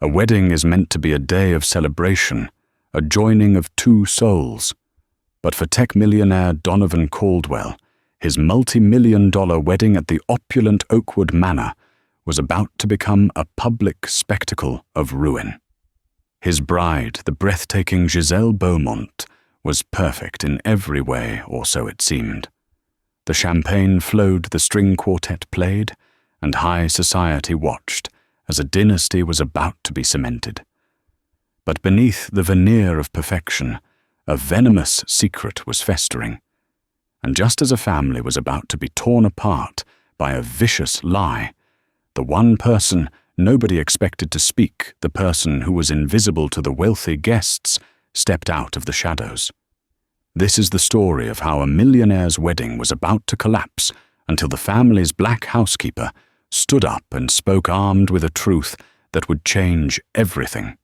A wedding is meant to be a day of celebration, a joining of two souls. But for tech millionaire Donovan Caldwell, his multi-million-dollar wedding at the opulent Oakwood Manor was about to become a public spectacle of ruin. His bride, the breathtaking Giselle Beaumont, was perfect in every way, or so it seemed. The champagne flowed, the string quartet played, and high society watched as a dynasty was about to be cemented. But beneath the veneer of perfection, a venomous secret was festering. And just as a family was about to be torn apart by a vicious lie, the one person nobody expected to speak, the person who was invisible to the wealthy guests, stepped out of the shadows. This is the story of how a millionaire's wedding was about to collapse until the family's black housekeeper stood up and spoke armed with a truth that would change everything.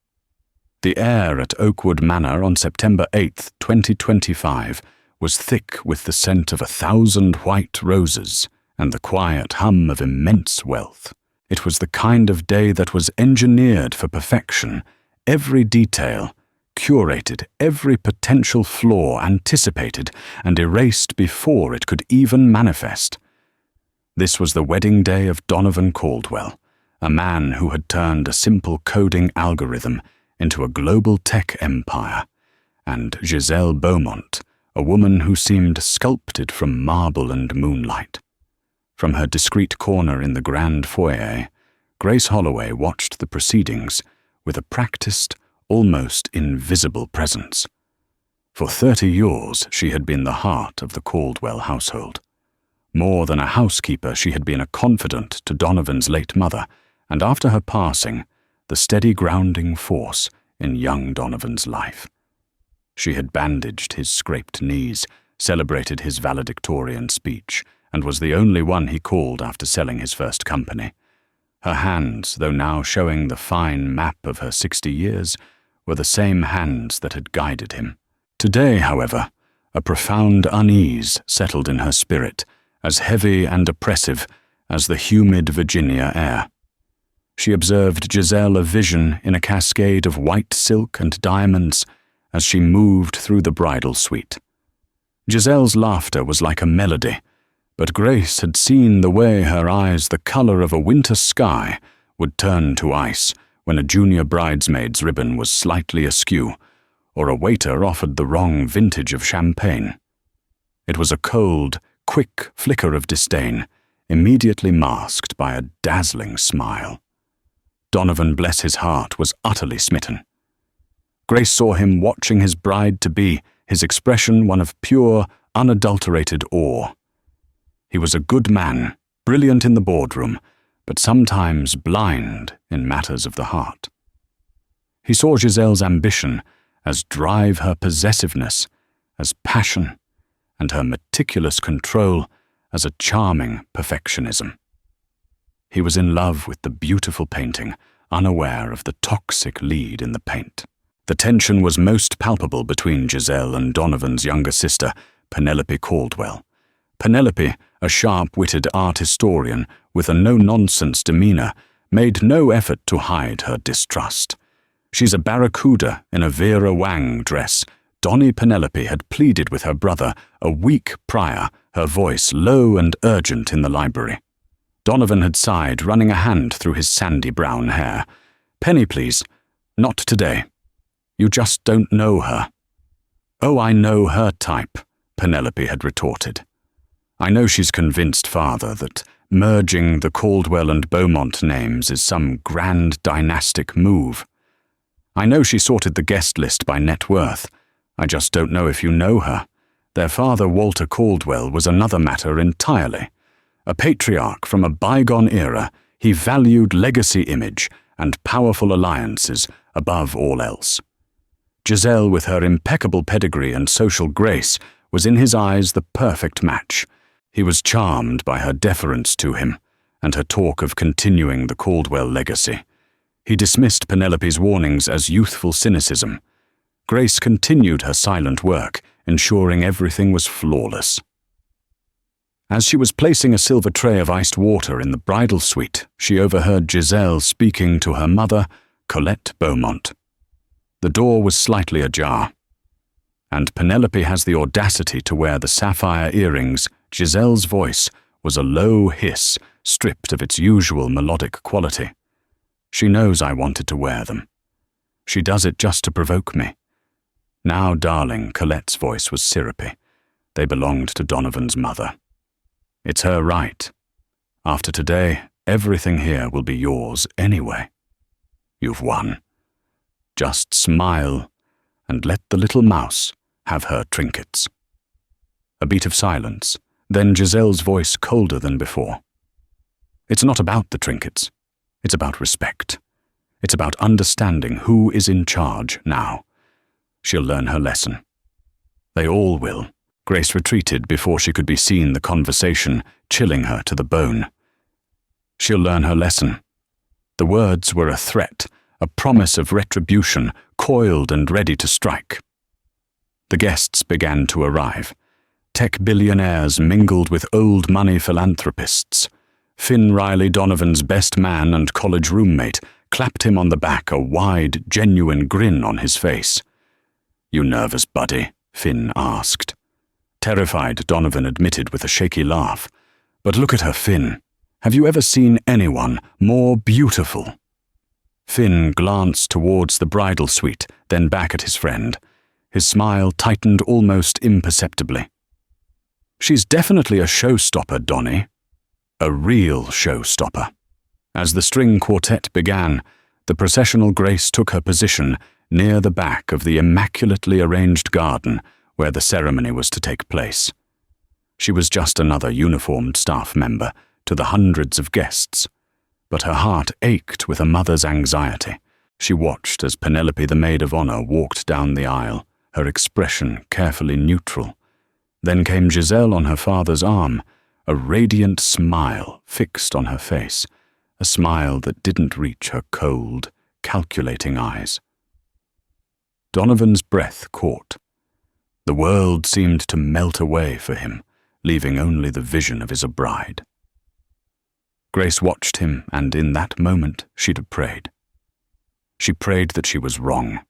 The air at Oakwood Manor on September 8, 2025, was thick with the scent of 1,000 white roses and the quiet hum of immense wealth. It was the kind of day that was engineered for perfection, every detail curated, every potential flaw anticipated and erased before it could even manifest. This was the wedding day of Donovan Caldwell, a man who had turned a simple coding algorithm into a global tech empire, and Giselle Beaumont, a woman who seemed sculpted from marble and moonlight. From her discreet corner in the grand foyer, Grace Holloway watched the proceedings with a practiced, almost invisible presence. For 30 years, she had been the heart of the Caldwell household. More than a housekeeper, she had been a confidant to Donovan's late mother, and after her passing, the steady grounding force in young Donovan's life. She had bandaged his scraped knees, celebrated his valedictorian speech, and was the only one he called after selling his first company. Her hands, though now showing the fine map of her 60 years, were the same hands that had guided him. Today, however, a profound unease settled in her spirit, as heavy and oppressive as the humid Virginia air. She observed Giselle a vision in a cascade of white silk and diamonds as she moved through the bridal suite. Giselle's laughter was like a melody, but Grace had seen the way her eyes, the color of a winter sky, would turn to ice when a junior bridesmaid's ribbon was slightly askew, or a waiter offered the wrong vintage of champagne. It was a cold, quick flicker of disdain, immediately masked by a dazzling smile. Donovan, bless his heart, was utterly smitten. Grace saw him watching his bride-to-be, his expression one of pure, unadulterated awe. He was a good man, brilliant in the boardroom, but sometimes blind in matters of the heart. He saw Giselle's ambition as drive, her possessiveness as passion, and her meticulous control as a charming perfectionism. He was in love with the beautiful painting, unaware of the toxic lead in the paint. The tension was most palpable between Giselle and Donovan's younger sister, Penelope Caldwell. Penelope, a sharp-witted art historian with a no-nonsense demeanor, made no effort to hide her distrust. She's a barracuda in a Vera Wang dress. Donnie Penelope had pleaded with her brother a week prior, her voice low and urgent in the library. Donovan had sighed, running a hand through his sandy brown hair. "Penny, please. Not today. You just don't know her." "Oh, I know her type," Penelope had retorted. "I know she's convinced father that merging the Caldwell and Beaumont names is some grand dynastic move. I know she sorted the guest list by net worth. I just don't know if you know her. Their father, Walter Caldwell, was another matter entirely. A patriarch from a bygone era, he valued legacy image and powerful alliances above all else. Giselle, with her impeccable pedigree and social grace, was in his eyes the perfect match. He was charmed by her deference to him and her talk of continuing the Caldwell legacy. He dismissed Penelope's warnings as youthful cynicism. Grace continued her silent work, ensuring everything was flawless. As she was placing a silver tray of iced water in the bridal suite, she overheard Giselle speaking to her mother, Colette Beaumont. The door was slightly ajar. "And Penelope has the audacity to wear the sapphire earrings." Giselle's voice was a low hiss, stripped of its usual melodic quality. "She knows I wanted to wear them. She does it just to provoke me." "Now, darling," Colette's voice was syrupy. They belonged to Donovan's mother. "It's her right. After today, everything here will be yours anyway. You've won. Just smile and let the little mouse have her trinkets." A beat of silence, then Giselle's voice colder than before. "It's not about the trinkets. It's about respect. It's about understanding who is in charge now. She'll learn her lesson. They all will." Grace retreated before she could be seen, the conversation chilling her to the bone. "She'll learn her lesson." The words were a threat, a promise of retribution, coiled and ready to strike. The guests began to arrive. Tech billionaires mingled with old money philanthropists. Finn Riley, Donovan's best man and college roommate, clapped him on the back, a wide, genuine grin on his face. "You nervous, buddy?" Finn asked. Terrified, Donovan admitted with a shaky laugh. "But look at her, Finn. Have you ever seen anyone more beautiful?" Finn glanced towards the bridal suite, then back at his friend. His smile tightened almost imperceptibly. "She's definitely a showstopper, Donnie. A real showstopper." As the string quartet began, the processional Grace took her position near the back of the immaculately arranged garden where the ceremony was to take place. She was just another uniformed staff member to the hundreds of guests, but her heart ached with a mother's anxiety. She watched as Penelope, the maid of honor, walked down the aisle, her expression carefully neutral. Then came Giselle on her father's arm, a radiant smile fixed on her face, a smile that didn't reach her cold, calculating eyes. Donovan's breath caught. The world seemed to melt away for him, leaving only the vision of his bride. Grace watched him, and in that moment she'd have prayed. She prayed that she was wrong.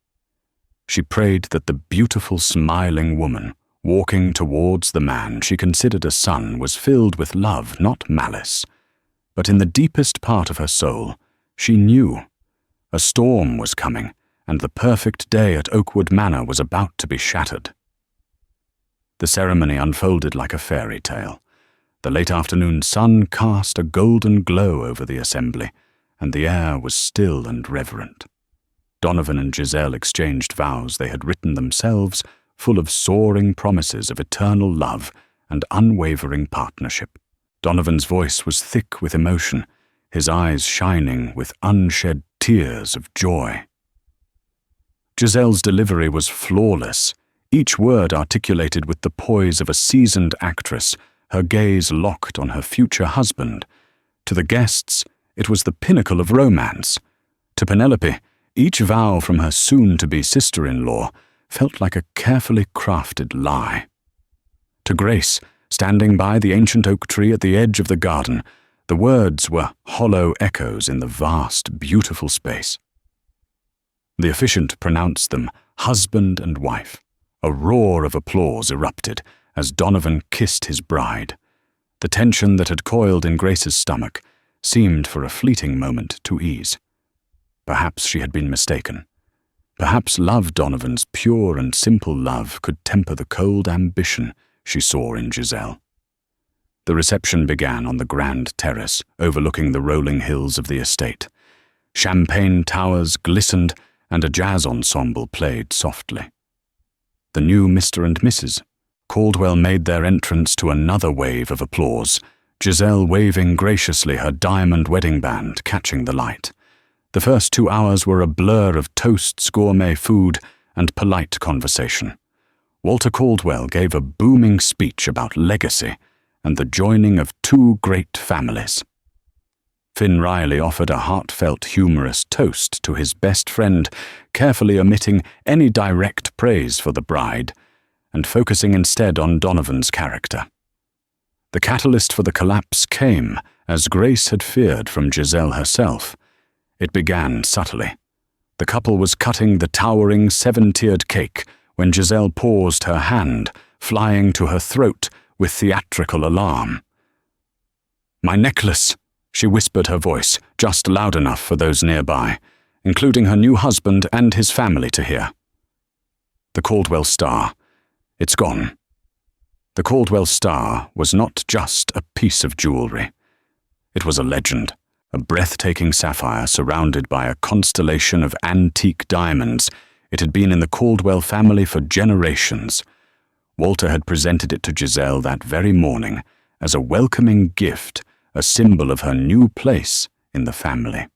She prayed that the beautiful, smiling woman, walking towards the man she considered a son, was filled with love, not malice. But in the deepest part of her soul, she knew a storm was coming, and the perfect day at Oakwood Manor was about to be shattered. The ceremony unfolded like a fairy tale. The late afternoon sun cast a golden glow over the assembly, and the air was still and reverent. Donovan and Giselle exchanged vows they had written themselves, full of soaring promises of eternal love and unwavering partnership. Donovan's voice was thick with emotion, his eyes shining with unshed tears of joy. Giselle's delivery was flawless, each word articulated with the poise of a seasoned actress, her gaze locked on her future husband. To the guests, it was the pinnacle of romance. To Penelope, each vow from her soon-to-be sister-in-law felt like a carefully crafted lie. To Grace, standing by the ancient oak tree at the edge of the garden, the words were hollow echoes in the vast, beautiful space. The officiant pronounced them husband and wife. A roar of applause erupted as Donovan kissed his bride. The tension that had coiled in Grace's stomach seemed for a fleeting moment to ease. Perhaps she had been mistaken. Perhaps love, Donovan's pure and simple love, could temper the cold ambition she saw in Giselle. The reception began on the grand terrace overlooking the rolling hills of the estate. Champagne towers glistened and a jazz ensemble played softly. The new Mr. and Mrs. Caldwell made their entrance to another wave of applause, Giselle waving graciously, her diamond wedding band catching the light. The first 2 hours were a blur of toasts, gourmet food, and polite conversation. Walter Caldwell gave a booming speech about legacy and the joining of two great families. Finn Riley offered a heartfelt, humorous toast to his best friend, carefully omitting any direct praise for the bride, and focusing instead on Donovan's character. The catalyst for the collapse came, as Grace had feared, from Giselle herself. It began subtly, The couple was cutting the towering 7-tiered cake when Giselle paused, her hand flying to her throat with theatrical alarm. "My necklace," she whispered, her voice just loud enough for those nearby, including her new husband and his family, to hear. The Caldwell star. It's gone. The Caldwell star was not just a piece of jewelry. It was a legend, a breathtaking sapphire surrounded by a constellation of antique diamonds. It had been in the Caldwell family for generations. Walter had presented it to Giselle that very morning as a welcoming gift, a symbol of her new place in the family.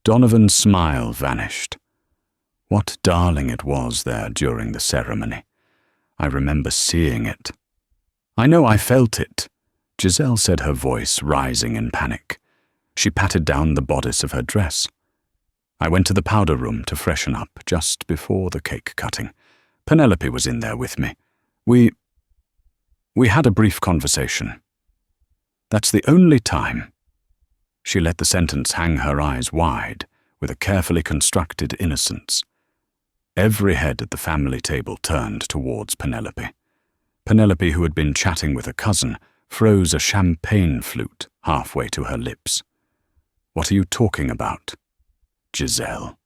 Donovan's smile vanished. What darling it was there during the ceremony. I remember seeing it. "I know I felt it," Giselle said, her voice rising in panic. She patted down the bodice of her dress. "I went to the powder room to freshen up just before the cake cutting. Penelope was in there with me. We had a brief conversation. That's the only time." She let the sentence hang, her eyes wide, with a carefully constructed innocence. Every head at the family table turned towards Penelope. Penelope, who had been chatting with a cousin, froze a champagne flute halfway to her lips. "What are you talking about?" "Giselle."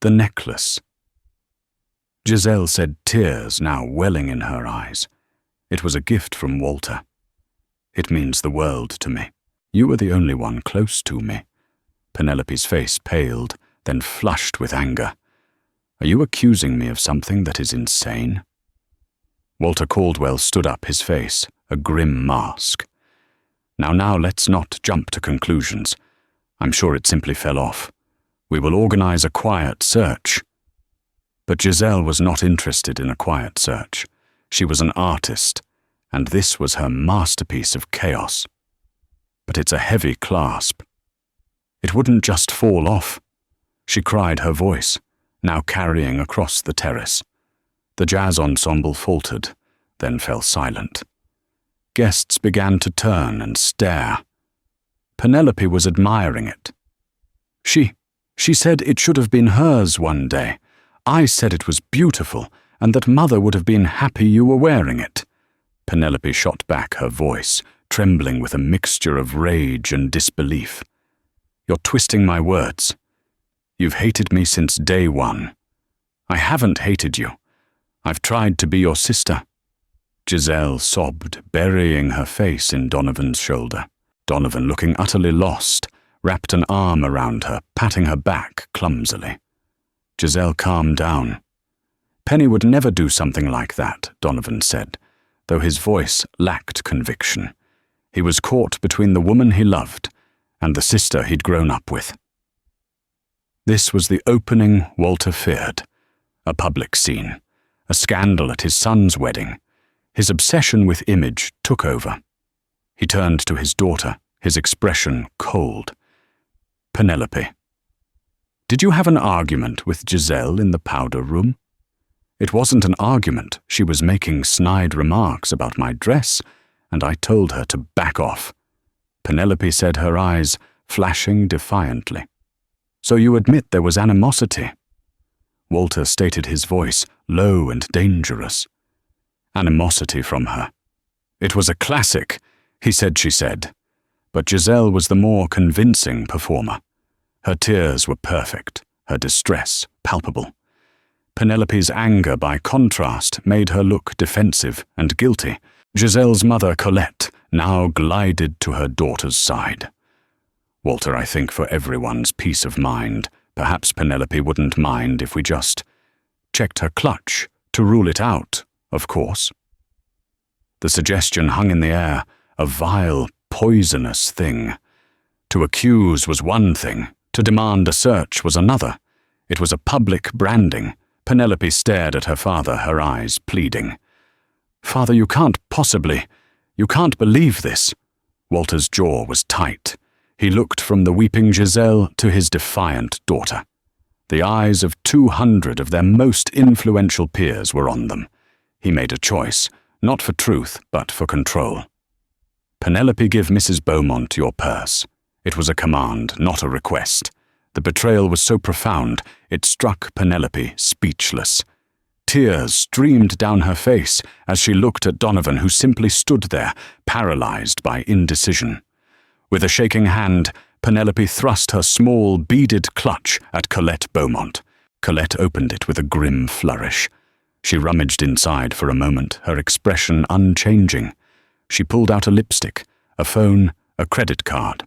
"The necklace." Giselle said, tears now welling in her eyes. "It was a gift from Walter. It means the world to me. You were the only one close to me." Penelope's face paled, then flushed with anger. "Are you accusing me of something that is insane?" Walter Caldwell stood up, his face a grim mask. Now, let's not jump to conclusions. I'm sure it simply fell off. We will organize a quiet search." But Giselle was not interested in a quiet search. She was an artist, and this was her masterpiece of chaos. "But it's a heavy clasp. It wouldn't just fall off." She cried, her voice now carrying across the terrace. The jazz ensemble faltered, then fell silent. Guests began to turn and stare. Penelope was admiring it. She said it should have been hers one day. I said it was beautiful and that Mother would have been happy you were wearing it." Penelope shot back, her voice trembling with a mixture of rage and disbelief. "You're twisting my words. You've hated me since day one." "I haven't hated you. I've tried to be your sister." Giselle sobbed, burying her face in Donovan's shoulder. Donovan, looking utterly lost, wrapped an arm around her, patting her back clumsily. Giselle calmed down. "Penny would never do something like that," Donovan said, though his voice lacked conviction. He was caught between the woman he loved and the sister he'd grown up with. This was the opening Walter feared. A public scene, a scandal at his son's wedding. His obsession with image took over. He turned to his daughter, his expression cold. "Penelope, did you have an argument with Giselle in the powder room?" "It wasn't an argument. She was making snide remarks about my dress, and I told her to back off." Penelope said, her eyes flashing defiantly. "So you admit there was animosity?" Walter stated, his voice low and dangerous. Animosity from her. "It was a classic," he said. She said. But Giselle was the more convincing performer. Her tears were perfect, her distress palpable. Penelope's anger, by contrast, made her look defensive and guilty. Giselle's mother, Colette, now glided to her daughter's side. "Walter, I think for everyone's peace of mind, perhaps Penelope wouldn't mind if we just checked her clutch to rule it out, of course." The suggestion hung in the air, a vile, poisonous thing. To accuse was one thing, to demand a search was another. It was a public branding. Penelope stared at her father, her eyes pleading. "Father, you can't believe this." Walter's jaw was tight. He looked from the weeping Giselle to his defiant daughter. The eyes of 200 of their most influential peers were on them. He made a choice, not for truth, but for control. "Penelope, give Mrs. Beaumont your purse." It was a command, not a request. The betrayal was so profound, it struck Penelope speechless. Tears streamed down her face as she looked at Donovan, who simply stood there, paralyzed by indecision. With a shaking hand, Penelope thrust her small, beaded clutch at Colette Beaumont. Colette opened it with a grim flourish. She rummaged inside for a moment, her expression unchanging. She pulled out a lipstick, a phone, a credit card.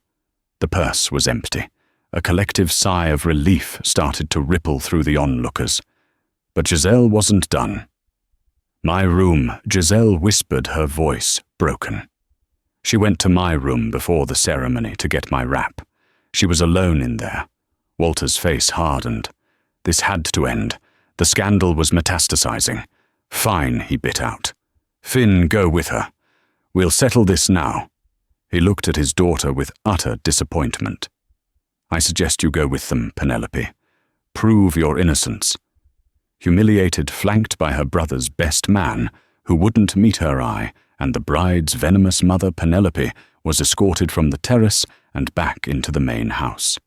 The purse was empty. A collective sigh of relief started to ripple through the onlookers. But Giselle wasn't done. "My room," Giselle whispered, her voice broken. She went to my room before the ceremony to get my wrap. She was alone in there. Walter's face hardened. This had to end. The scandal was metastasizing. "Fine," he bit out. "Finn, go with her. We'll settle this now." He looked at his daughter with utter disappointment. "I suggest you go with them, Penelope. Prove your innocence." Humiliated, flanked by her brother's best man, who wouldn't meet her eye, and the bride's venomous mother, Penelope, was escorted from the terrace and back into the main house.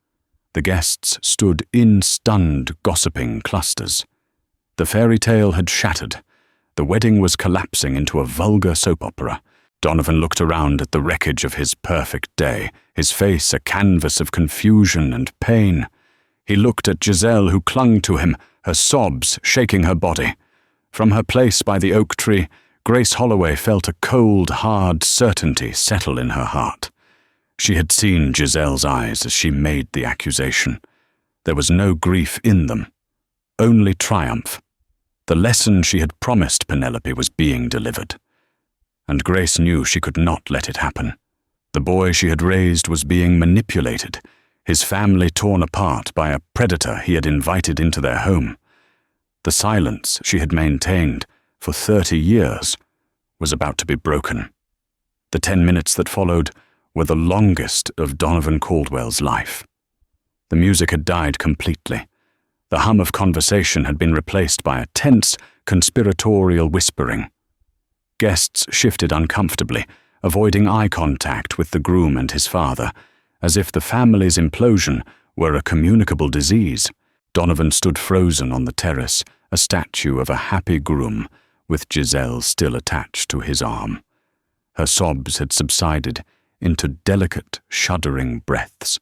The guests stood in stunned, gossiping clusters. The fairy tale had shattered. The wedding was collapsing into a vulgar soap opera. Donovan looked around at the wreckage of his perfect day, his face a canvas of confusion and pain. He looked at Giselle, who clung to him, her sobs shaking her body. From her place by the oak tree, Grace Holloway felt a cold, hard certainty settle in her heart. She had seen Giselle's eyes as she made the accusation. There was no grief in them, only triumph. The lesson she had promised Penelope was being delivered. And Grace knew she could not let it happen. The boy she had raised was being manipulated, his family torn apart by a predator he had invited into their home. The silence she had maintained for 30 years was about to be broken. The 10 minutes that followed were the longest of Donovan Caldwell's life. The music had died completely. The hum of conversation had been replaced by a tense, conspiratorial whispering. Guests shifted uncomfortably, avoiding eye contact with the groom and his father, as if the family's implosion were a communicable disease. Donovan stood frozen on the terrace, a statue of a happy groom, with Giselle still attached to his arm. Her sobs had subsided into delicate, shuddering breaths.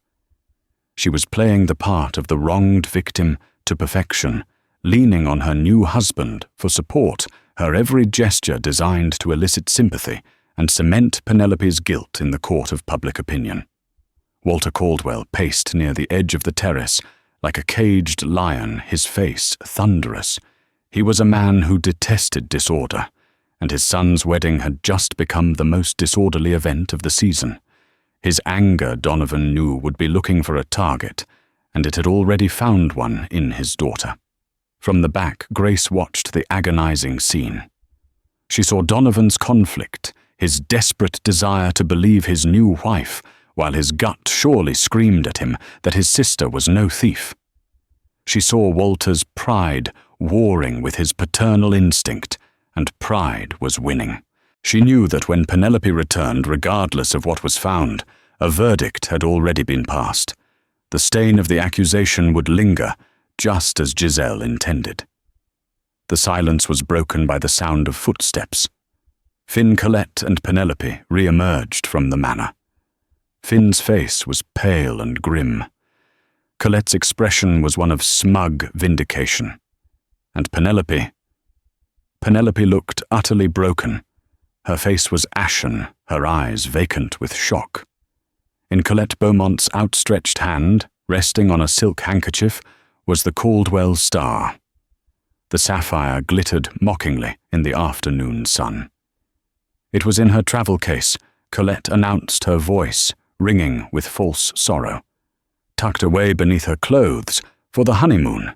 She was playing the part of the wronged victim to perfection, leaning on her new husband for support, her every gesture designed to elicit sympathy and cement Penelope's guilt in the court of public opinion. Walter Caldwell paced near the edge of the terrace, like a caged lion, his face thunderous. He was a man who detested disorder, and his son's wedding had just become the most disorderly event of the season. His anger, Donovan knew, would be looking for a target, and it had already found one in his daughter. From the back, Grace watched the agonizing scene. She saw Donovan's conflict, his desperate desire to believe his new wife, while his gut surely screamed at him that his sister was no thief. She saw Walter's pride warring with his paternal instinct, and pride was winning. She knew that when Penelope returned, regardless of what was found, a verdict had already been passed. The stain of the accusation would linger, just as Giselle intended. The silence was broken by the sound of footsteps. Finn, Colette, and Penelope re-emerged from the manor. Finn's face was pale and grim. Colette's expression was one of smug vindication. And Penelope looked utterly broken. Her face was ashen, her eyes vacant with shock. In Colette Beaumont's outstretched hand, resting on a silk handkerchief, was the Caldwell star. The sapphire glittered mockingly in the afternoon sun. It was in her travel case, Colette announced, her voice ringing with false sorrow. Tucked away beneath her clothes for the honeymoon.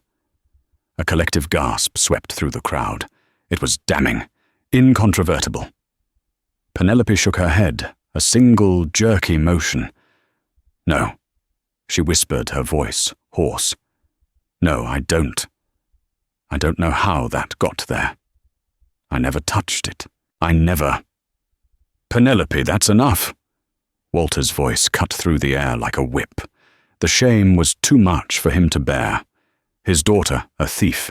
A collective gasp swept through the crowd. It was damning, incontrovertible. Penelope shook her head, a single jerky motion. "No," she whispered, her voice hoarse. "No, I don't. I don't know how that got there. I never touched it. I never—" "Penelope, that's enough." Walter's voice cut through the air like a whip. The shame was too much for him to bear. His daughter, a thief.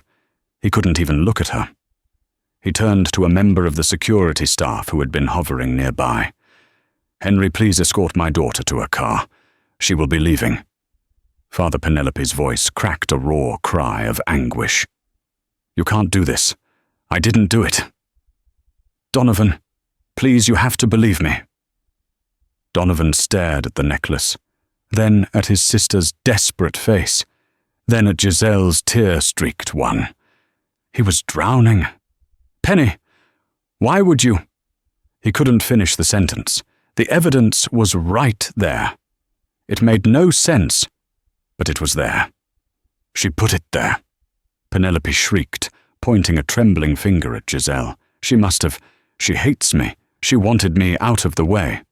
He couldn't even look at her. He turned to a member of the security staff who had been hovering nearby. "Henry, please escort my daughter to her car. She will be leaving." Father Penelope's voice cracked a raw cry of anguish. "You can't do this. I didn't do it. Donovan, please, you have to believe me." Donovan stared at the necklace, then at his sister's desperate face, then at Giselle's tear-streaked one. He was drowning. "Penny, why would you—" He couldn't finish the sentence. The evidence was right there. It made no sense, but it was there. "She put it there," Penelope shrieked, pointing a trembling finger at Giselle. "She must have. She hates me. She wanted me out of the way."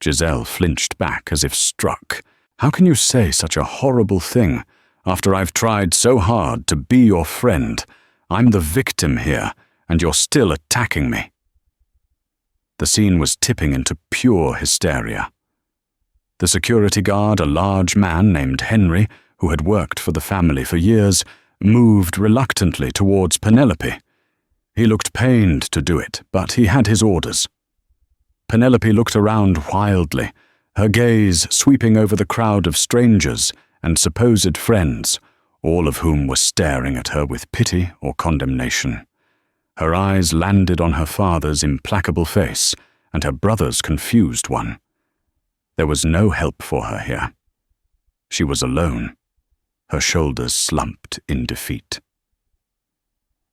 Giselle flinched back as if struck. "How can you say such a horrible thing after I've tried so hard to be your friend? I'm the victim here, and you're still attacking me." The scene was tipping into pure hysteria. The security guard, a large man named Henry, who had worked for the family for years, moved reluctantly towards Penelope. He looked pained to do it, but he had his orders. Penelope looked around wildly, her gaze sweeping over the crowd of strangers and supposed friends, all of whom were staring at her with pity or condemnation. Her eyes landed on her father's implacable face and her brother's confused one. There was no help for her here. She was alone. Her shoulders slumped in defeat.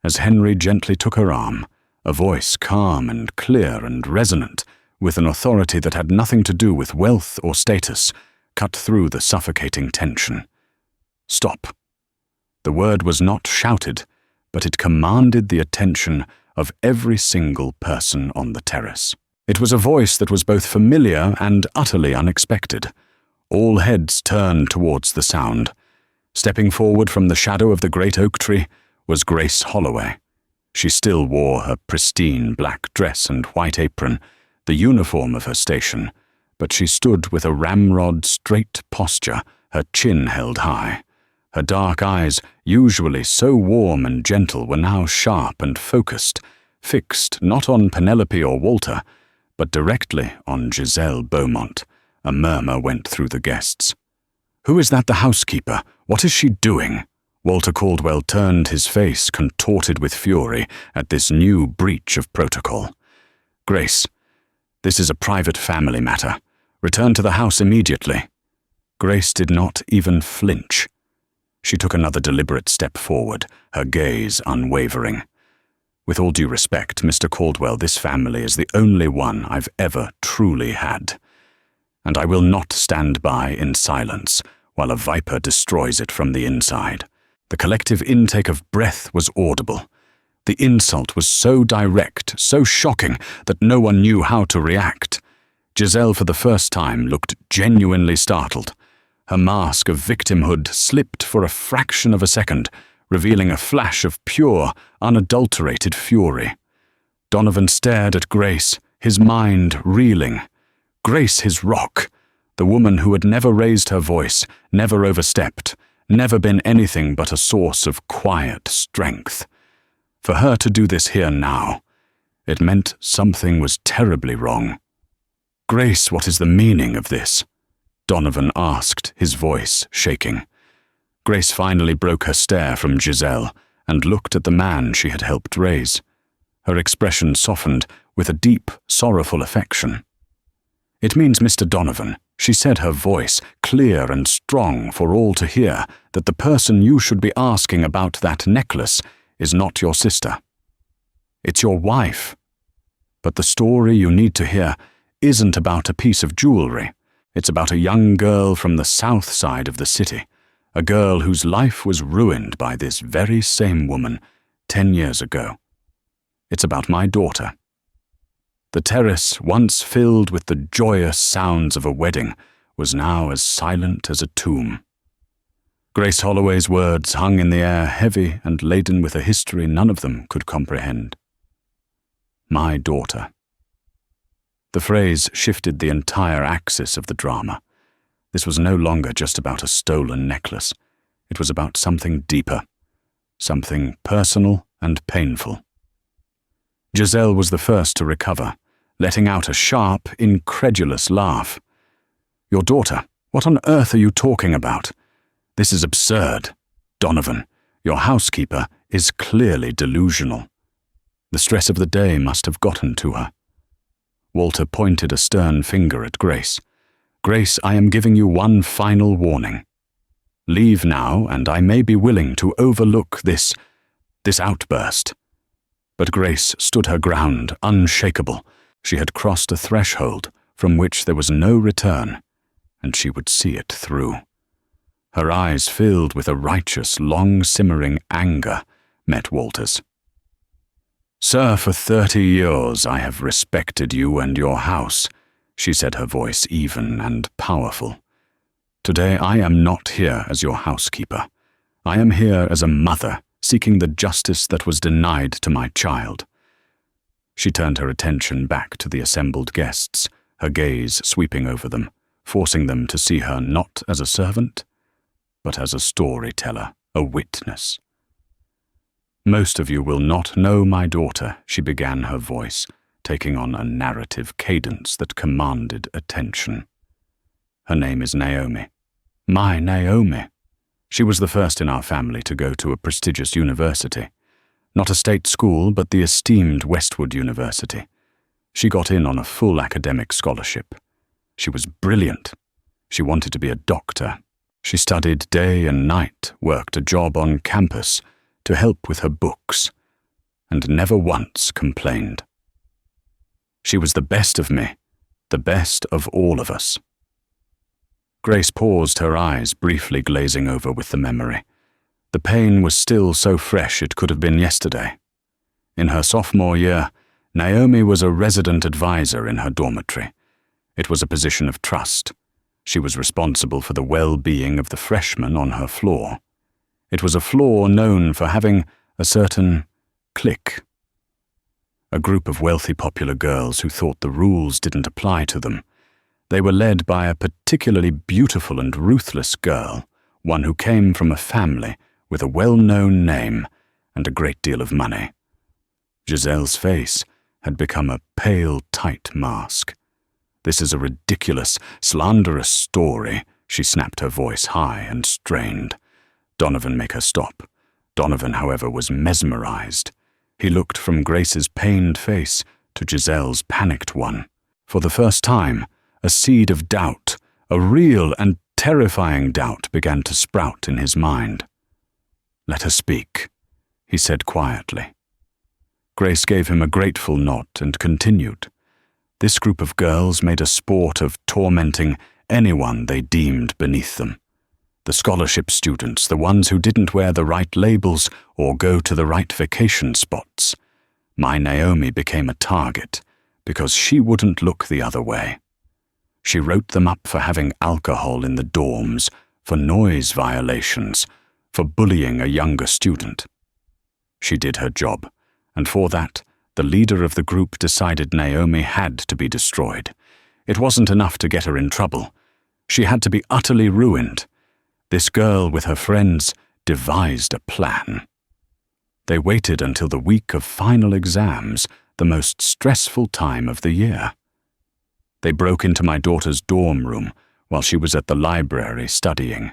As Henry gently took her arm, a voice calm and clear and resonant, with an authority that had nothing to do with wealth or status, cut through the suffocating tension. "Stop." The word was not shouted, but it commanded the attention of every single person on the terrace. It was a voice that was both familiar and utterly unexpected. All heads turned towards the sound. Stepping forward from the shadow of the great oak tree was Grace Holloway. She still wore her pristine black dress and white apron, the uniform of her station, but she stood with a ramrod straight posture, her chin held high. Her dark eyes, usually so warm and gentle, were now sharp and focused, fixed not on Penelope or Walter, but directly on Giselle Beaumont. A murmur went through the guests. "Who is that, the housekeeper? What is she doing?" Walter Caldwell turned, his face contorted with fury at this new breach of protocol. "Grace, this is a private family matter. Return to the house immediately." Grace did not even flinch. She took another deliberate step forward, her gaze unwavering. "With all due respect, Mr. Caldwell, this family is the only one I've ever truly had. And I will not stand by in silence while a viper destroys it from the inside." The collective intake of breath was audible. The insult was so direct, so shocking, that no one knew how to react. Giselle, for the first time, looked genuinely startled. Her mask of victimhood slipped for a fraction of a second, revealing a flash of pure, unadulterated fury. Donovan stared at Grace, his mind reeling. Grace, his rock, the woman who had never raised her voice, never overstepped, never been anything but a source of quiet strength. For her to do this here now, it meant something was terribly wrong. "Grace, what is the meaning of this?" Donovan asked, his voice shaking. Grace finally broke her stare from Giselle and looked at the man she had helped raise. Her expression softened with a deep, sorrowful affection. "It means, Mr. Donovan," she said, her voice clear and strong for all to hear, "that the person you should be asking about that necklace is not your sister. It's your wife. But the story you need to hear isn't about a piece of jewelry. It's about a young girl from the south side of the city, a girl whose life was ruined by this very same woman 10 years ago. It's about my daughter." The terrace, once filled with the joyous sounds of a wedding, was now as silent as a tomb. Grace Holloway's words hung in the air, heavy and laden with a history none of them could comprehend. My daughter. The phrase shifted the entire axis of the drama. This was no longer just about a stolen necklace. It was about something deeper, something personal and painful. Giselle was the first to recover, letting out a sharp, incredulous laugh. "Your daughter? What on earth are you talking about? This is absurd. Donovan, your housekeeper, is clearly delusional." The stress of the day must have gotten to her. Walter pointed a stern finger at Grace. "Grace, I am giving you one final warning. Leave now, and I may be willing to overlook this outburst." But Grace stood her ground, unshakable. She had crossed a threshold from which there was no return, and she would see it through. Her eyes, filled with a righteous, long-simmering anger, met Walter's. "Sir, for 30 years I have respected you and your house," she said, her voice even and powerful. "Today I am not here as your housekeeper. I am here as a mother, seeking the justice that was denied to my child." She turned her attention back to the assembled guests, her gaze sweeping over them, forcing them to see her not as a servant, but as a storyteller, a witness. "Most of you will not know my daughter," she began, her voice taking on a narrative cadence that commanded attention. "Her name is Naomi. My Naomi. She was the first in our family to go to a prestigious university. Not a state school, but the esteemed Westwood University. She got in on a full academic scholarship. She was brilliant. She wanted to be a doctor. She studied day and night, worked a job on campus to help with her books, and never once complained. She was the best of me, the best of all of us." Grace paused, her eyes briefly glazing over with the memory. The pain was still so fresh it could have been yesterday. In her sophomore year, Naomi was a resident advisor in her dormitory. It was a position of trust. She was responsible for the well-being of the freshmen on her floor. It was a floor known for having a certain clique. A group of wealthy popular girls who thought the rules didn't apply to them. They were led by a particularly beautiful and ruthless girl, one who came from a family with a well-known name and a great deal of money. Giselle's face had become a pale, tight mask. "This is a ridiculous, slanderous story," she snapped, her voice high and strained. Donovan made her stop. Donovan, however, was mesmerized. He looked from Grace's pained face to Giselle's panicked one. For the first time, a seed of doubt, a real and terrifying doubt, began to sprout in his mind. "Let her speak," he said quietly. Grace gave him a grateful nod and continued. "This group of girls made a sport of tormenting anyone they deemed beneath them. The scholarship students, the ones who didn't wear the right labels or go to the right vacation spots. My Naomi became a target because she wouldn't look the other way. She wrote them up for having alcohol in the dorms, for noise violations, for bullying a younger student. She did her job, and for that, the leader of the group decided Naomi had to be destroyed. It wasn't enough to get her in trouble. She had to be utterly ruined. This girl with her friends devised a plan. They waited until the week of final exams, the most stressful time of the year. They broke into my daughter's dorm room while she was at the library studying.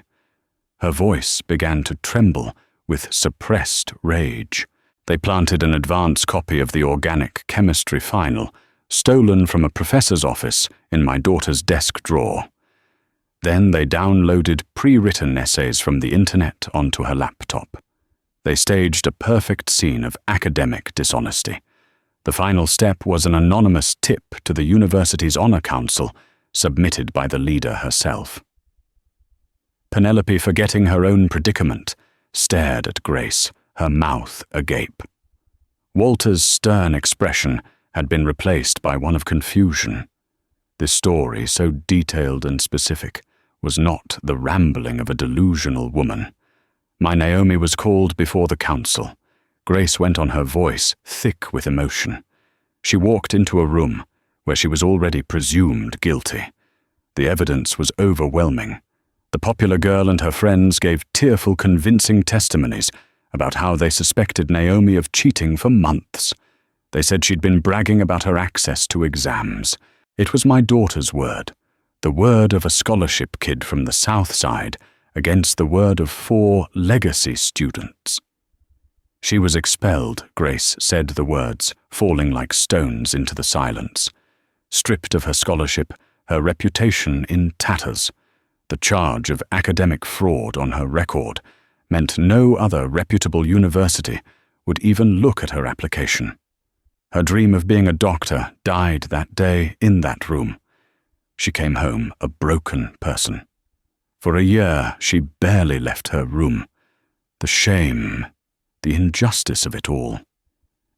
Her voice began to tremble with suppressed rage. They planted an advance copy of the organic chemistry final, stolen from a professor's office, in my daughter's desk drawer. Then they downloaded pre-written essays from the internet onto her laptop. They staged a perfect scene of academic dishonesty. The final step was an anonymous tip to the university's honor council, submitted by the leader herself. Penelope, forgetting her own predicament, stared at Grace, her mouth agape. Walter's stern expression had been replaced by one of confusion. This story, so detailed and specific, was not the rambling of a delusional woman. My Naomi was called before the council. Grace went on, her voice thick with emotion. She walked into a room where she was already presumed guilty. The evidence was overwhelming. The popular girl and her friends gave tearful, convincing testimonies about how they suspected Naomi of cheating for months. They said she'd been bragging about her access to exams. It was my daughter's word, the word of a scholarship kid from the South Side, against the word of 4 legacy students. She was expelled, Grace said the words, falling like stones into the silence. Stripped of her scholarship, her reputation in tatters. The charge of academic fraud on her record meant no other reputable university would even look at her application. Her dream of being a doctor died that day in that room. She came home a broken person. For a year, she barely left her room. The shame, the injustice of it all.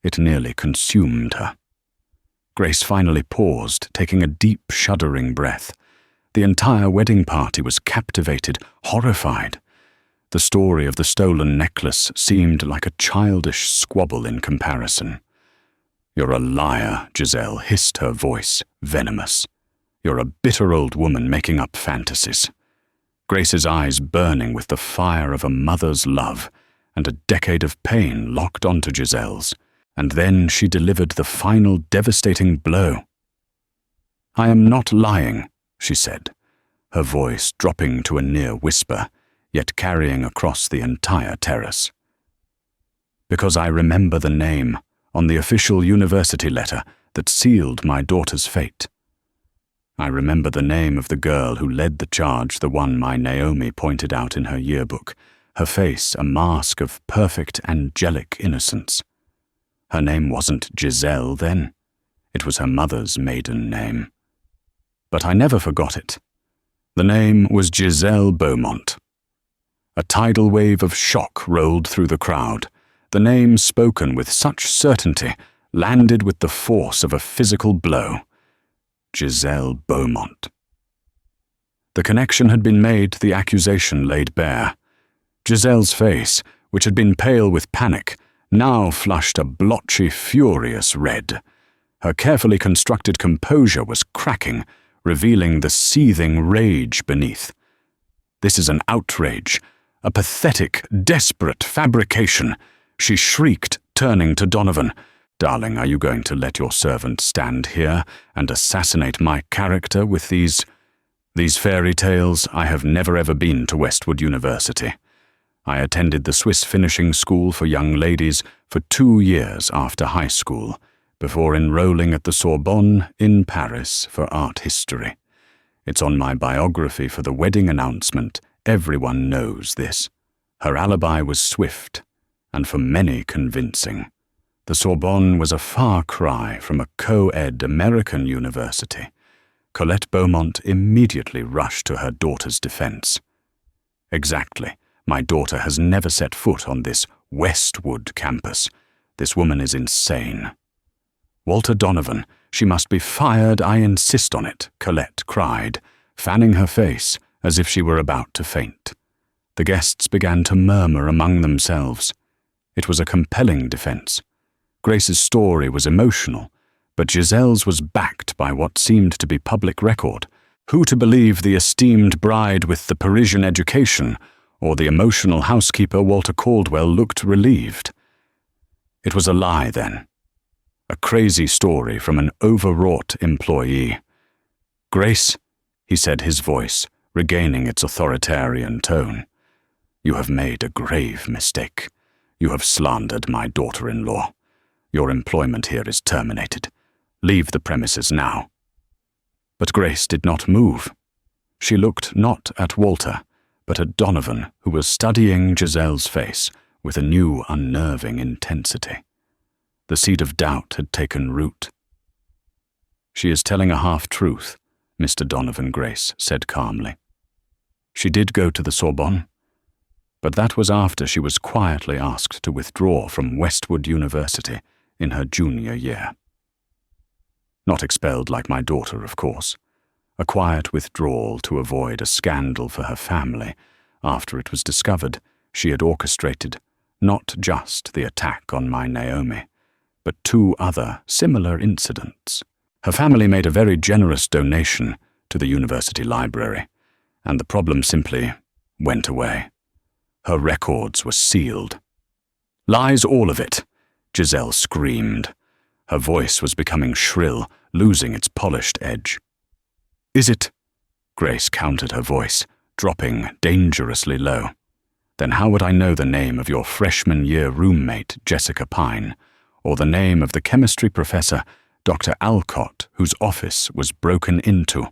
It nearly consumed her. Grace finally paused, taking a deep, shuddering breath. The entire wedding party was captivated, horrified. The story of the stolen necklace seemed like a childish squabble in comparison. "You're a liar," Giselle hissed, her voice venomous. "You're a bitter old woman making up fantasies." Grace's eyes burning with the fire of a mother's love, and a decade of pain locked onto Giselle's, and then she delivered the final devastating blow. "I am not lying," she said, her voice dropping to a near whisper, yet carrying across the entire terrace. "Because I remember the name on the official university letter that sealed my daughter's fate. I remember the name of the girl who led the charge, the one my Naomi pointed out in her yearbook, her face a mask of perfect angelic innocence. Her name wasn't Giselle then. It was her mother's maiden name. But I never forgot it. The name was Giselle Beaumont. A tidal wave of shock rolled through the crowd. The name, spoken with such certainty, landed with the force of a physical blow. Giselle Beaumont. The connection had been made, the accusation laid bare. Giselle's face, which had been pale with panic, now flushed a blotchy, furious red. Her carefully constructed composure was cracking, revealing the seething rage beneath. "This is an outrage, a pathetic, desperate fabrication," she shrieked, turning to Donovan. "Darling, are you going to let your servant stand here and assassinate my character with these fairy tales? I have never ever been to Westwood University. I attended the Swiss finishing school for young ladies for 2 years after high school, before enrolling at the Sorbonne in Paris for art history. It's on my biography for the wedding announcement. Everyone knows this." Her alibi was swift, and for many convincing. The Sorbonne was a far cry from a co-ed American university. Colette Beaumont immediately rushed to her daughter's defense. "Exactly. My daughter has never set foot on this Westwood campus. This woman is insane." "Walter Donovan, she must be fired, I insist on it," Colette cried, fanning her face as if she were about to faint. The guests began to murmur among themselves. It was a compelling defense. Grace's story was emotional, but Giselle's was backed by what seemed to be public record. Who to believe, the esteemed bride with the Parisian education, or the emotional housekeeper Walter Caldwell looked relieved? It was a lie, then. A crazy story from an overwrought employee. "Grace," he said, his voice regaining its authoritarian tone, "you have made a grave mistake. You have slandered my daughter-in-law. Your employment here is terminated. Leave the premises now." But Grace did not move. She looked not at Walter, but at Donovan, who was studying Giselle's face with a new unnerving intensity. The seed of doubt had taken root. "She is telling a half-truth," Mr. Donovan, Grace said calmly. "She did go to the Sorbonne, but that was after she was quietly asked to withdraw from Westwood University in her junior year. Not expelled like my daughter, of course. A quiet withdrawal to avoid a scandal for her family after it was discovered she had orchestrated not just the attack on my Naomi, but 2 other similar incidents. Her family made a very generous donation to the university library, and the problem simply went away. Her records were sealed. "Lies, all of it," Giselle screamed. Her voice was becoming shrill, losing its polished edge. "Is it?" Grace countered her voice, dropping dangerously low. "Then how would I know the name of your freshman year roommate, Jessica Pine, or the name of the chemistry professor, Dr. Alcott, whose office was broken into?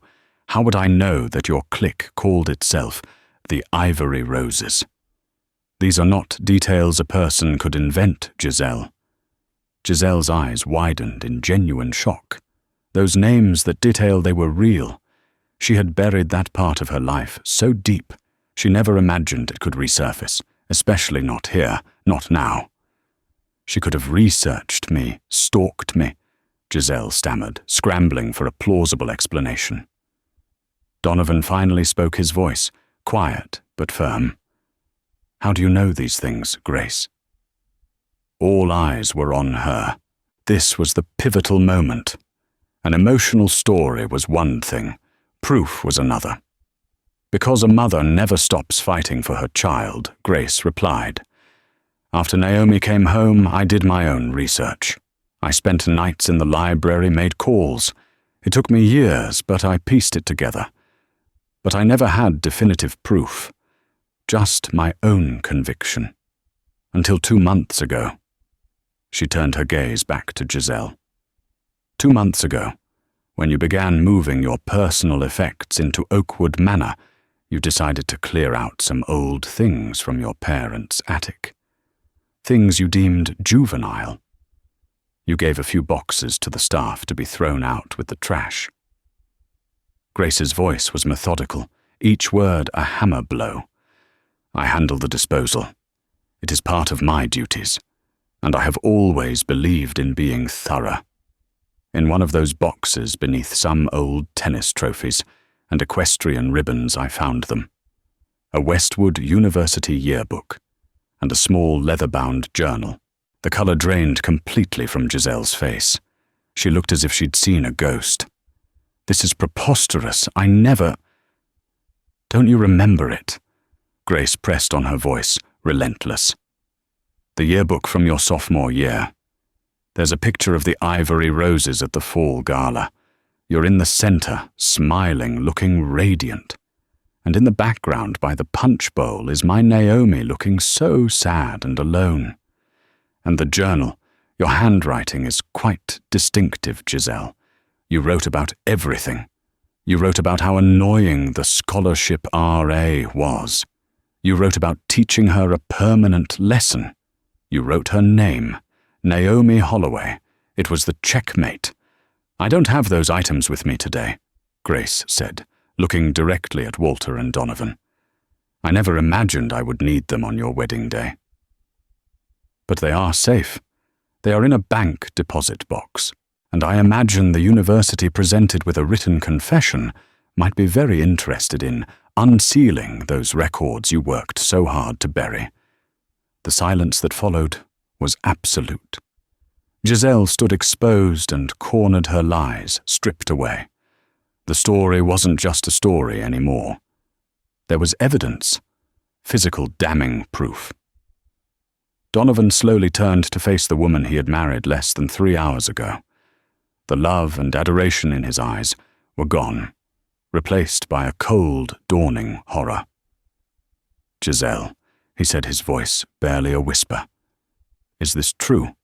How would I know that your clique called itself the Ivory Roses? These are not details a person could invent, Giselle." Giselle's eyes widened in genuine shock. Those names that detail they were real. She had buried that part of her life so deep, she never imagined it could resurface, especially not here, not now. "She could have researched me, stalked me," Giselle stammered, scrambling for a plausible explanation. Donovan finally spoke his voice, quiet but firm. "How do you know these things, Grace?" All eyes were on her. This was the pivotal moment. An emotional story was one thing, proof was another. "Because a mother never stops fighting for her child," Grace replied. "After Naomi came home, I did my own research. I spent nights in the library, made calls. It took me years, but I pieced it together. But I never had definitive proof, just my own conviction. Until 2 months ago." She turned her gaze back to Giselle. 2 months ago, when you began moving your personal effects into Oakwood Manor, you decided to clear out some old things from your parents' attic. Things you deemed juvenile. You gave a few boxes to the staff to be thrown out with the trash. Grace's voice was methodical, each word a hammer blow. "I handle the disposal. It is part of my duties, and I have always believed in being thorough. In one of those boxes beneath some old tennis trophies and equestrian ribbons I found them. A Westwood University yearbook, and a small leather-bound journal." The color drained completely from Giselle's face. She looked as if she'd seen a ghost. "This is preposterous. I never—" "Don't you remember it?" Grace pressed on her voice, relentless. "The yearbook from your sophomore year. There's a picture of the Ivory Roses at the fall gala. You're in the center, smiling, looking radiant. And in the background by the punch bowl is my Naomi looking so sad and alone. And the journal, your handwriting is quite distinctive, Giselle. You wrote about everything. You wrote about how annoying the scholarship RA was. You wrote about teaching her a permanent lesson. You wrote her name, Naomi Holloway. It was the checkmate. I don't have those items with me today," Grace said, looking directly at Walter and Donovan. "I never imagined I would need them on your wedding day." "But they are safe. They are in a bank deposit box, and I imagine the university presented with a written confession might be very interested in unsealing those records you worked so hard to bury." The silence that followed was absolute. Giselle stood exposed and cornered, her lies stripped away. The story wasn't just a story anymore. There was evidence, physical damning proof. Donovan slowly turned to face the woman he had married less than 3 hours ago. The love and adoration in his eyes were gone, replaced by a cold, dawning horror. "Giselle," he said, his voice barely a whisper. "Is this true?"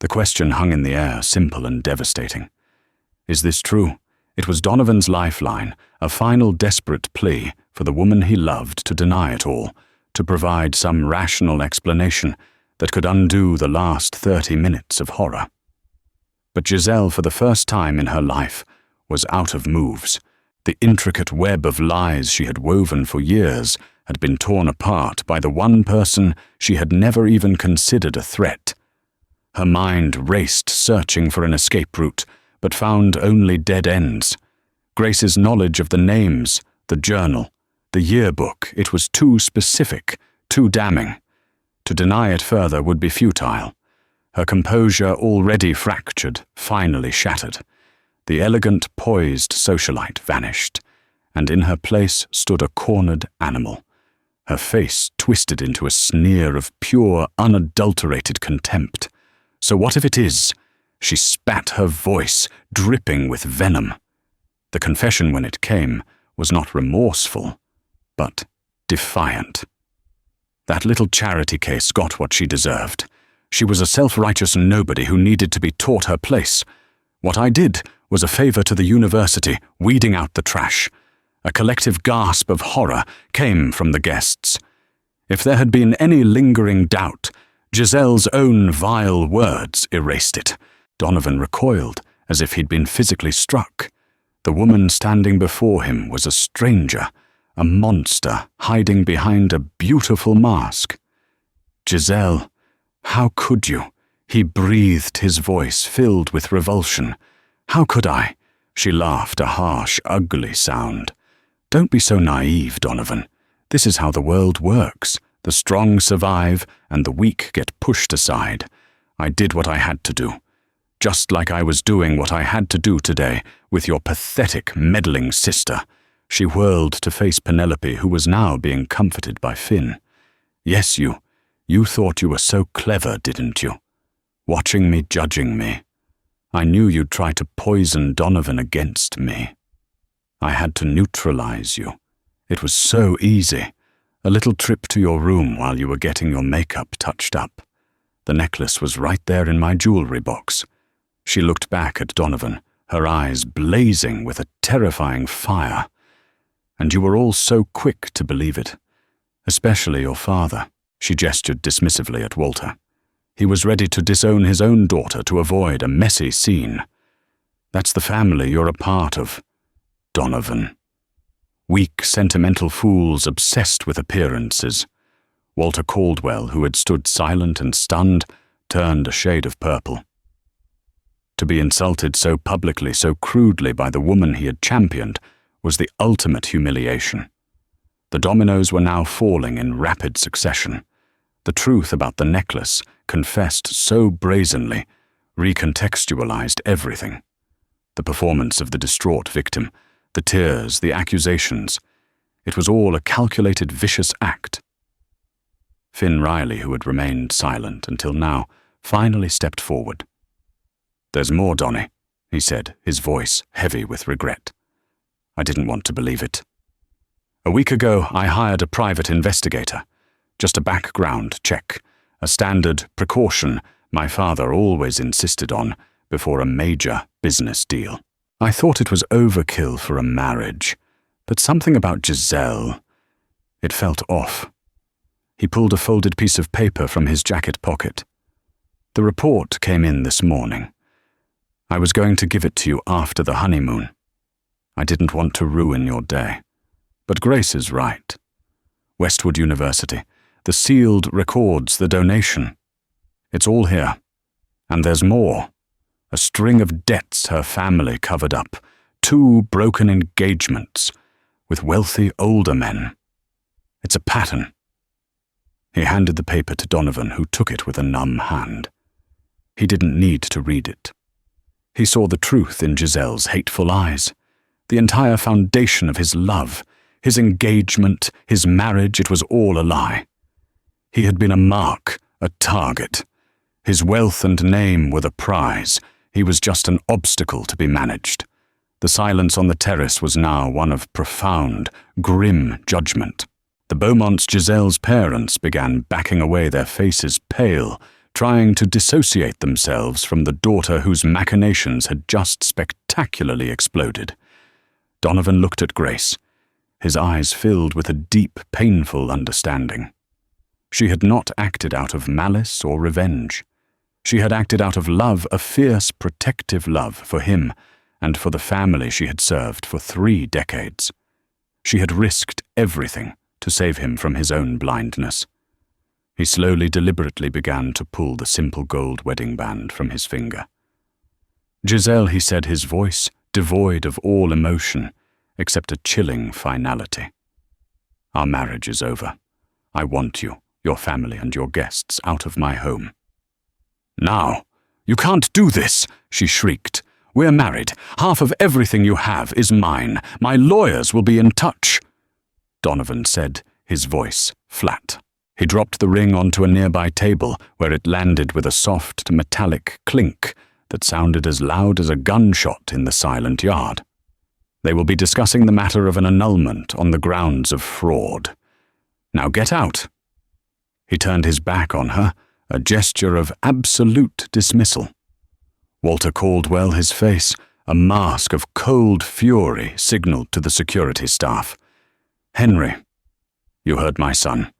The question hung in the air, simple and devastating. Is this true? It was Donovan's lifeline, a final desperate plea for the woman he loved to deny it all, to provide some rational explanation that could undo the last 30 minutes of horror. But Giselle, for the first time in her life, was out of moves. The intricate web of lies she had woven for years had been torn apart by the one person she had never even considered a threat. Her mind raced, searching for an escape route, but found only dead ends. Grace's knowledge of the names, the journal, the yearbook, it was too specific, too damning. To deny it further would be futile. Her composure, already fractured, finally shattered. The elegant, poised socialite vanished, and in her place stood a cornered animal, her face twisted into a sneer of pure, unadulterated contempt. "So what if it is?" She spat, her voice dripping with venom. The confession, when it came, was not remorseful, but defiant. That little charity case got what she deserved. She was a self-righteous nobody who needed to be taught her place. What I did was a favor to the university, weeding out the trash. A collective gasp of horror came from the guests. If there had been any lingering doubt, Giselle's own vile words erased it. Donovan recoiled, as if he'd been physically struck. The woman standing before him was a stranger, a monster hiding behind a beautiful mask. "Giselle, how could you?" He breathed, his voice filled with revulsion. "How could I?" She laughed, a harsh, ugly sound. "Don't be so naive, Donovan. This is how the world works. The strong survive, and the weak get pushed aside. I did what I had to do. Just like I was doing what I had to do today with your pathetic, meddling sister." She whirled to face Penelope, who was now being comforted by Finn. "Yes, you thought you were so clever, didn't you? Watching me, judging me. I knew you'd try to poison Donovan against me. I had to neutralize you. It was so easy. A little trip to your room while you were getting your makeup touched up. The necklace was right there in my jewelry box." She looked back at Donovan, her eyes blazing with a terrifying fire. "And you were all so quick to believe it. Especially your father." She gestured dismissively at Walter. "He was ready to disown his own daughter to avoid a messy scene. That's the family you're a part of, Donovan. Weak, sentimental fools obsessed with appearances." Walter Caldwell, who had stood silent and stunned, turned a shade of purple. To be insulted so publicly, so crudely by the woman he had championed was the ultimate humiliation. The dominoes were now falling in rapid succession. The truth about the necklace, confessed so brazenly, recontextualized everything. The performance of the distraught victim, the tears, the accusations. It was all a calculated, vicious act. Finn Riley, who had remained silent until now, finally stepped forward. "There's more, Donnie," he said, his voice heavy with regret. "I didn't want to believe it. A week ago, I hired a private investigator. Just a background check, a standard precaution my father always insisted on before a major business deal. I thought it was overkill for a marriage, but something about Giselle, it felt off." He pulled a folded piece of paper from his jacket pocket. "The report came in this morning. I was going to give it to you after the honeymoon. I didn't want to ruin your day. But Grace is right. Westwood University, the sealed records, the donation. It's all here. And there's more. A string of debts her family covered up, 2 broken engagements with wealthy older men. It's a pattern." He handed the paper to Donovan, who took it with a numb hand. He didn't need to read it. He saw the truth in Giselle's hateful eyes. The entire foundation of his love, his engagement, his marriage, it was all a lie. He had been a mark, a target. His wealth and name were the prize. He was just an obstacle to be managed. The silence on the terrace was now one of profound, grim judgment. The Beaumonts' Giselle's parents began backing away, their faces pale, trying to dissociate themselves from the daughter whose machinations had just spectacularly exploded. Donovan looked at Grace, his eyes filled with a deep, painful understanding. She had not acted out of malice or revenge. She had acted out of love, a fierce, protective love for him and for the family she had served for 3 decades. She had risked everything to save him from his own blindness. He slowly, deliberately began to pull the simple gold wedding band from his finger. "Giselle," he said, his voice devoid of all emotion, except a chilling finality. "Our marriage is over. I want you, your family and your guests out of my home." "Now! You can't do this!" she shrieked. We're married. Half of everything you have is mine. My lawyers will be in touch," Donovan said, his voice flat. He dropped the ring onto a nearby table, where it landed with a soft, metallic clink that sounded as loud as a gunshot in the silent yard. "They will be discussing the matter of an annulment on the grounds of fraud. Now get out." He turned his back on her, a gesture of absolute dismissal. Walter Caldwell, his face, a mask of cold fury, signaled to the security staff. "Henry, you heard my son.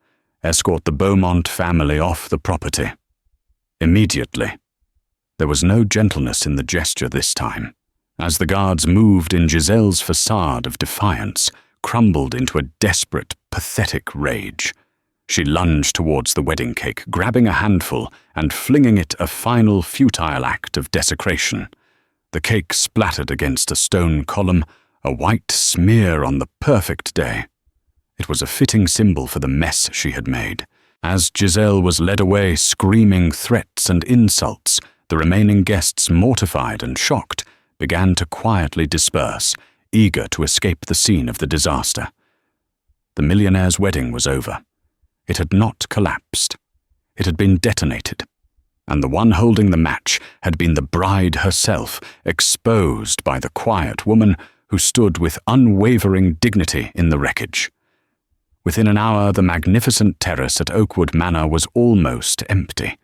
Escort the Beaumont family off the property. Immediately." There was no gentleness in the gesture this time. As the guards moved in, Giselle's facade of defiance crumbled into a desperate, pathetic rage. She lunged towards the wedding cake, grabbing a handful and flinging it a final futile act of desecration. The cake splattered against a stone column, a white smear on the perfect day. It was a fitting symbol for the mess she had made. As Giselle was led away screaming threats and insults, the remaining guests, mortified and shocked, began to quietly disperse, eager to escape the scene of the disaster. The millionaire's wedding was over. It had not collapsed. It had been detonated. And the one holding the match had been the bride herself, exposed by the quiet woman who stood with unwavering dignity in the wreckage. Within an hour, the magnificent terrace at Oakwood Manor was almost empty.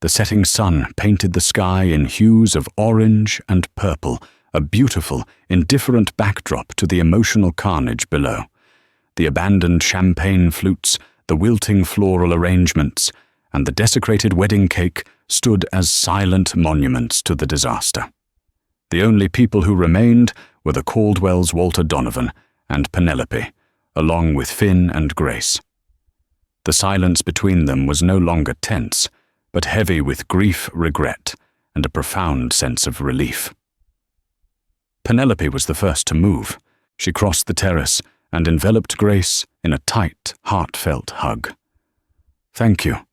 The setting sun painted the sky in hues of orange and purple, a beautiful, indifferent backdrop to the emotional carnage below. The abandoned champagne flutes, the wilting floral arrangements, and the desecrated wedding cake stood as silent monuments to the disaster. The only people who remained were the Caldwells, Walter Donovan, and Penelope, along with Finn and Grace. The silence between them was no longer tense, but heavy with grief, regret, and a profound sense of relief. Penelope was the first to move. She crossed the terrace and enveloped Grace in a tight, heartfelt hug. "Thank you,"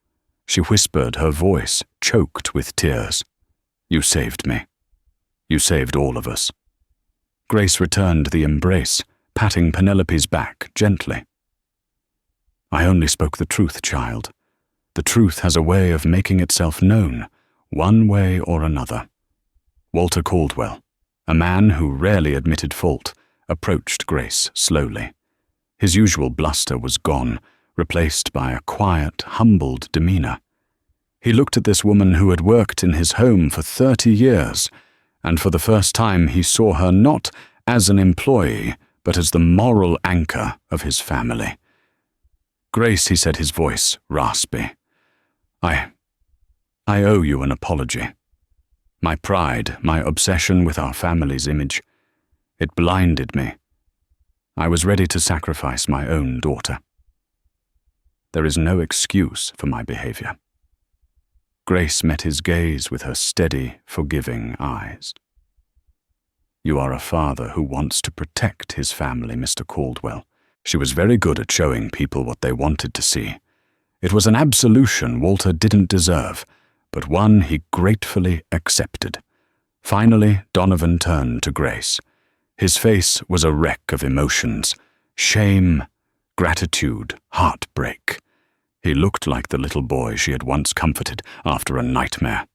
she whispered, her voice choked with tears. "You saved me. You saved all of us." Grace returned the embrace, patting Penelope's back gently. "I only spoke the truth, child. The truth has a way of making itself known, one way or another." Walter Caldwell, a man who rarely admitted fault, approached Grace slowly. His usual bluster was gone, replaced by a quiet, humbled demeanor. He looked at this woman who had worked in his home for 30 years, and for the first time he saw her not as an employee, but as the moral anchor of his family. "Grace," he said, his voice raspy, I owe you an apology. My pride, my obsession with our family's image, it blinded me. I was ready to sacrifice my own daughter. There is no excuse for my behavior." Grace met his gaze with her steady, forgiving eyes. "You are a father who wants to protect his family, Mr. Caldwell." She was very good at showing people what they wanted to see. It was an absolution Walter didn't deserve, but one he gratefully accepted. Finally, Donovan turned to Grace. His face was a wreck of emotions: shame, gratitude, heartbreak. He looked like the little boy she had once comforted after a nightmare.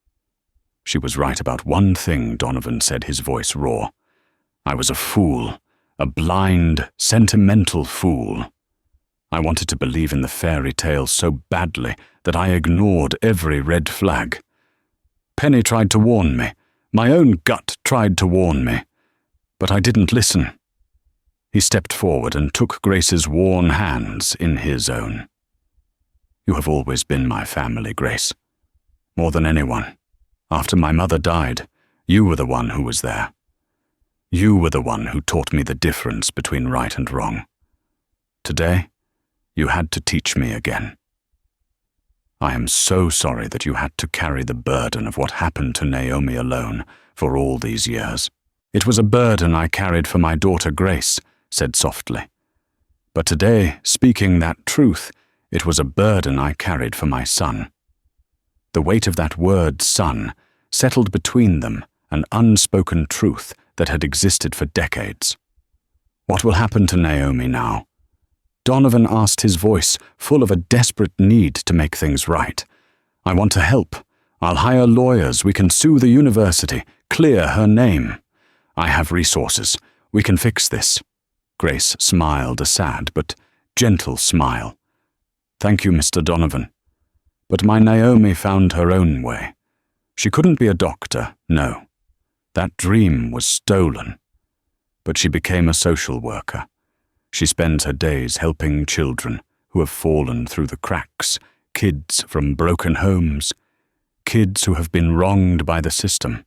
"She was right about one thing," Donovan said, his voice raw. "I was a fool, a blind, sentimental fool. I wanted to believe in the fairy tale so badly that I ignored every red flag. Penny tried to warn me. My own gut tried to warn me. But I didn't listen." He stepped forward and took Grace's worn hands in his own. "You have always been my family, Grace. More than anyone. After my mother died, you were the one who was there. You were the one who taught me the difference between right and wrong. Today, you had to teach me again. I am so sorry that you had to carry the burden of what happened to Naomi alone for all these years." "It was a burden I carried for my daughter Grace," said softly. "But today, speaking that truth, it was a burden I carried for my son." The weight of that word, son, settled between them an unspoken truth that had existed for decades. What will happen to Naomi now? Donovan asked, his voice full of a desperate need to make things right. I want to help. I'll hire lawyers. We can sue the university, clear her name. I have resources. We can fix this. Grace smiled, a sad but gentle smile. Thank you, Mr. Donovan. But my Naomi found her own way. She couldn't be a doctor, no. That dream was stolen. But she became a social worker. She spends her days helping children who have fallen through the cracks, kids from broken homes, kids who have been wronged by the system.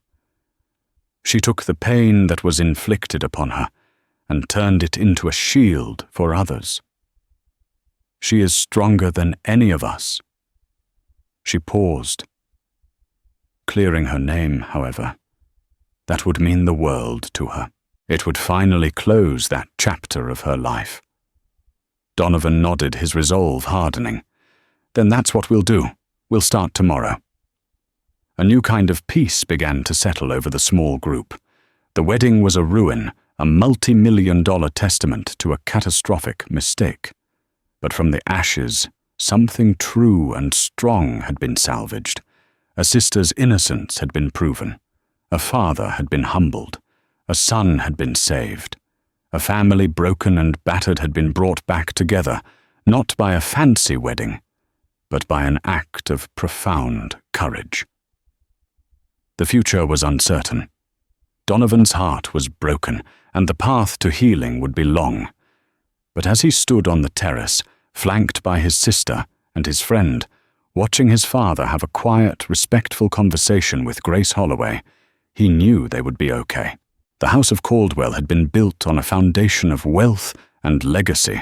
She took the pain that was inflicted upon her and turned it into a shield for others. She is stronger than any of us. She paused. Clearing her name, however, that would mean the world to her. It would finally close that chapter of her life. Donovan nodded, his resolve hardening. Then that's what we'll do. We'll start tomorrow. A new kind of peace began to settle over the small group. The wedding was a ruin, a multi-million-dollar testament to a catastrophic mistake. But from the ashes, something true and strong had been salvaged. A sister's innocence had been proven. A father had been humbled. A son had been saved. A family broken and battered had been brought back together, not by a fancy wedding, but by an act of profound courage. The future was uncertain. Donovan's heart was broken, and the path to healing would be long. But as he stood on the terrace, flanked by his sister and his friend, watching his father have a quiet, respectful conversation with Grace Holloway, he knew they would be okay. The House of Caldwell had been built on a foundation of wealth and legacy,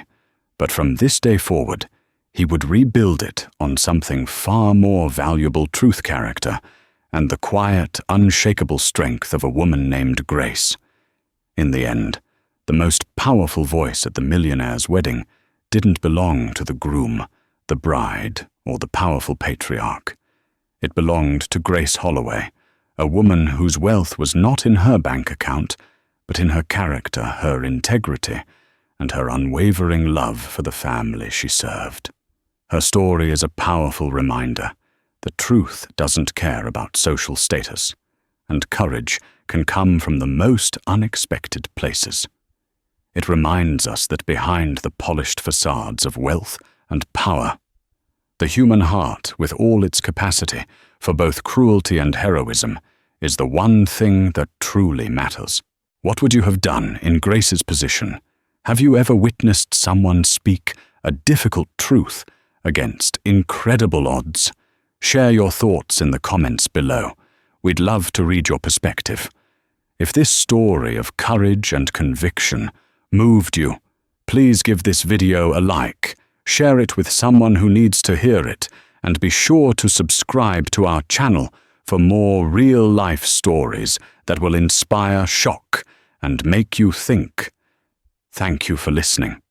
but from this day forward, he would rebuild it on something far more valuable: truth, character, and the quiet, unshakable strength of a woman named Grace. In the end, the most powerful voice at the Millionaire's wedding didn't belong to the groom, the bride, or the powerful patriarch. It belonged to Grace Holloway, a woman whose wealth was not in her bank account, but in her character, her integrity, and her unwavering love for the family she served. Her story is a powerful reminder that truth doesn't care about social status, and courage can come from the most unexpected places. It reminds us that behind the polished facades of wealth and power, the human heart, with all its capacity for both cruelty and heroism, is the one thing that truly matters. What would you have done in Grace's position? Have you ever witnessed someone speak a difficult truth against incredible odds? Share your thoughts in the comments below. We'd love to read your perspective. If this story of courage and conviction moved you, please give this video a like, share it with someone who needs to hear it, and be sure to subscribe to our channel for more real-life stories that will inspire, shock, and make you think. Thank you for listening.